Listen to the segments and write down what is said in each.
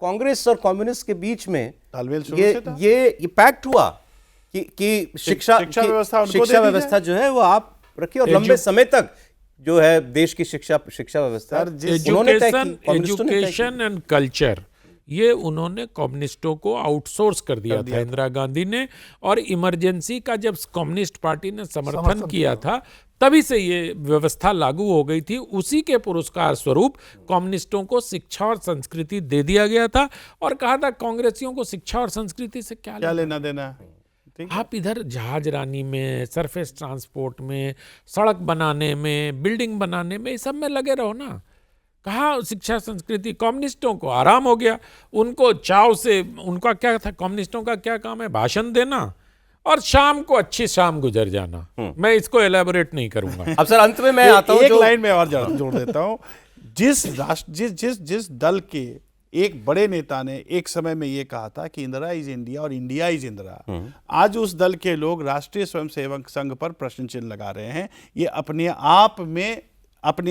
कांग्रेस और कम्युनिस्ट के बीच में तालमेल शुरू ये से था। ये पैक्ट हुआ कि शिक्षा व्यवस्था जो है वो आप रखिए और लंबे समय तक जो है देश की शिक्षा व्यवस्था उन्होंने तय की, कम्युनिस्टों ने तय की। एजुकेशन एंड कल्चर ये उन्होंने कम्युनिस्टों को आउटसोर्स कर दिया था इंदिरा गांधी ने, और इमरजेंसी का जब कम्युनिस्ट पार्टी ने समर्थन किया था तभी से ये व्यवस्था लागू हो गई थी। उसी के पुरस्कार स्वरूप कम्युनिस्टों को शिक्षा और संस्कृति दे दिया गया था और कहा था कांग्रेसियों को शिक्षा और संस्कृति से क्या लेना देना है। आप इधर जहाज रानी में, सरफेस ट्रांसपोर्ट में, सड़क बनाने में, बिल्डिंग बनाने में, इस सब में लगे रहो ना। कहा शिक्षा संस्कृति, कम्युनिस्टों को आराम हो गया, उनको चाव से, उनका क्या था, कम्युनिस्टों का क्या काम है, भाषण देना और शाम को अच्छी शाम गुजर जाना। मैं इसको एलैबोरेट नहीं करूंगा। अब सर अंत में मैं आता हूं, एक लाइन में और जोड़ देता हूं। जिस दल के एक बड़े नेता ने एक समय में ये कहा था कि इंदिरा इज इंडिया और इंडिया इज इंदिरा, आज उस दल के लोग राष्ट्रीय स्वयंसेवक संघ पर प्रश्न चिन्ह लगा रहे हैं। ये अपने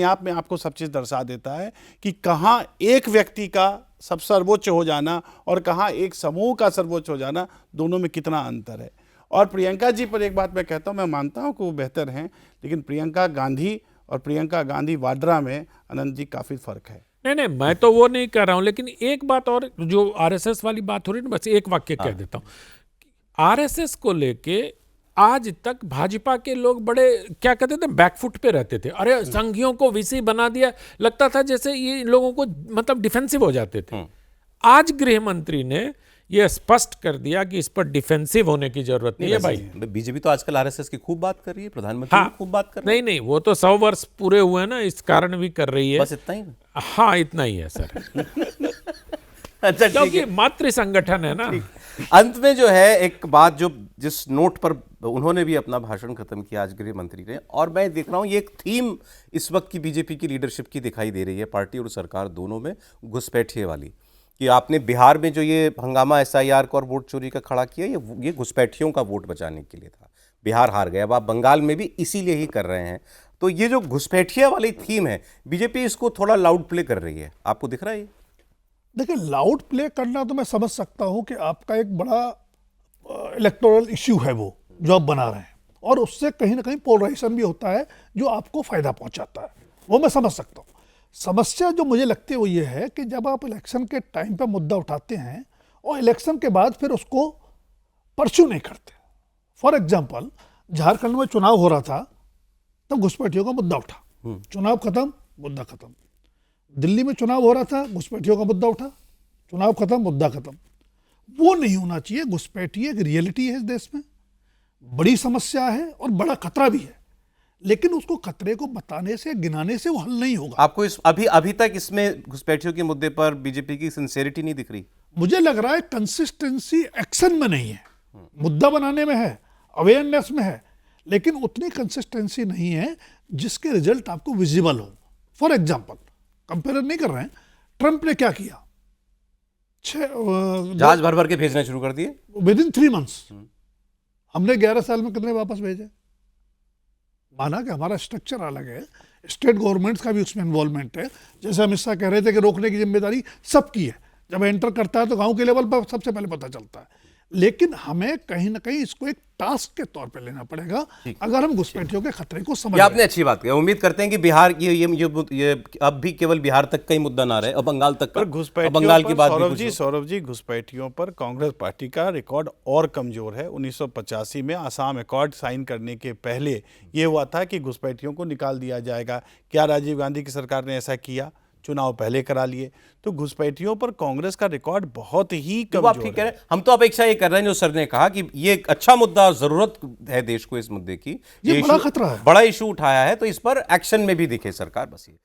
आप में आपको सब चीज दर्शा देता है कि कहां एक व्यक्ति का सब सर्वोच्च हो जाना और कहां एक समूह का सर्वोच्च हो जाना, दोनों में कितना अंतर है। और प्रियंका जी पर एक बात मैं कहता हूं, मैं मानता हूं कि वो बेहतर हैं, लेकिन प्रियंका गांधी और प्रियंका गांधी वाड्रा में अनंत जी काफी फर्क है। नहीं, मैं तो वो नहीं कर रहा हूं, लेकिन एक बात और, जो आरएसएस वाली बात हो रही है ना, बस एक वाक्य कह देता हूं। आरएसएस को लेके आज तक भाजपा के लोग बड़े क्या कहते थे, बैकफुट पे रहते थे। अरे संघियों को वीसी बना दिया, लगता था जैसे ये लोगों को मतलब डिफेंसिव हो जाते थे। आज गृह मंत्री ने ये स्पष्ट कर दिया कि इस पर डिफेंसिव होने की जरूरत नहीं है भाई। बीजेपी तो आजकल आरएसएस की खूब बात कर रही है, प्रधानमंत्री भी खूब बात कर रहे हैं। नहीं, वो तो 100 वर्ष पूरे हुए ना, इस कारण भी कर रही है। बस इतना ही? हाँ, इतना ही है सर। अच्छा, क्योंकि मातृ संगठन है ना। अंत में जो है एक बात, जो जिस नोट पर उन्होंने भी अपना भाषण खत्म किया आज गृह मंत्री ने, और मैं देख रहा हूं ये एक थीम इस वक्त की बीजेपी की लीडरशिप की दिखाई दे रही है, पार्टी और सरकार दोनों में, घुसपैठिए वाली। कि आपने बिहार में जो ये हंगामा एसआईआर का और वोट चोरी का खड़ा किया, ये घुसपैठियों का वोट बचाने के लिए था। बिहार हार गया, अब आप बंगाल में भी इसीलिए ही कर रहे हैं। तो ये जो घुसपैठिया वाली थीम है, बीजेपी इसको थोड़ा लाउड प्ले कर रही है, आपको दिख रहा है? देखिए, लाउड प्ले करना तो मैं समझ सकता हूं कि आपका एक बड़ा इलेक्टोरल इश्यू है वो जो आप बना रहे हैं, और उससे कहीं ना कहीं पोलराइजेशन भी होता है जो आपको फायदा पहुंचाता है, वो मैं समझ सकता हूं। समस्या जो मुझे लगती है वो ये है कि जब आप इलेक्शन के टाइम पे मुद्दा उठाते हैं और इलेक्शन के बाद फिर उसको परस्यू नहीं करते। फॉर एग्जांपल, झारखंड में चुनाव हो रहा था तब घुसपैठियों का मुद्दा उठा, चुनाव खत्म, मुद्दा खत्म। दिल्ली में चुनाव हो रहा था, घुसपैठियों का मुद्दा उठा, चुनाव खत्म, मुद्दा खत्म। वो नहीं होना चाहिए। घुसपैठी एक रियलिटी है इस देश में, बड़ी समस्या है और बड़ा खतरा भी है, लेकिन उसको खतरे को बताने से, गिनाने से वो हल नहीं होगा। आपको अभी तक इसमें घुसपैठियों के मुद्दे पर बीजेपी की सिंसेरिटी नहीं दिख रही? मुझे लग रहा है कंसिस्टेंसी एक्शन में नहीं है, मुद्दा बनाने में है, अवेयरनेस में है, लेकिन उतनी कंसिस्टेंसी नहीं है जिसके रिजल्ट आपको विजिबल हो। फॉर एग्जाम्पल, कंपेयर नहीं कर रहे हैं, ट्रंप ने क्या किया, जहाज भर भर के भेजना शुरू कर दिए विद इन 3 मंथ्स। हमने 11 साल में कितने वापस भेजे? माना कि हमारा स्ट्रक्चर अलग है, स्टेट गवर्नमेंट्स का भी उसमें इन्वॉल्वमेंट है। जैसे अमित शाह कह रहे थे कि रोकने की जिम्मेदारी सबकी है, जब एंटर करता है तो गांव के लेवल पर सबसे पहले पता चलता है। लेकिन हमें कहीं ना कहीं इसको एक टास्क के तौर पे लेना पड़ेगा अगर हम घुसपैठियों के खतरे को समझ। आपने अच्छी बात की, उम्मीद करते हैं कि बिहार ये अब भी केवल बिहार तक का ही मुद्दा ना रहे, अब बंगाल तक का, बंगाल की बात। सौरभ जी, घुसपैठियों पर कांग्रेस पार्टी का रिकॉर्ड और कमजोर है। 1985 में आसाम अकॉर्ड साइन करने के पहले ये हुआ था कि घुसपैठियों को निकाल दिया जाएगा। क्या राजीव गांधी की सरकार ने ऐसा किया? चुनाव पहले करा लिए। तो घुसपैठियों पर कांग्रेस का रिकॉर्ड बहुत ही कमजोर है। हम तो अपेक्षा ये कर रहे हैं, जो सर ने कहा कि ये एक अच्छा मुद्दा, जरूरत है देश को इस मुद्दे की, ये बड़ा खतरा है, बड़ा इशू उठाया है, तो इस पर एक्शन में भी दिखे सरकार। बस ये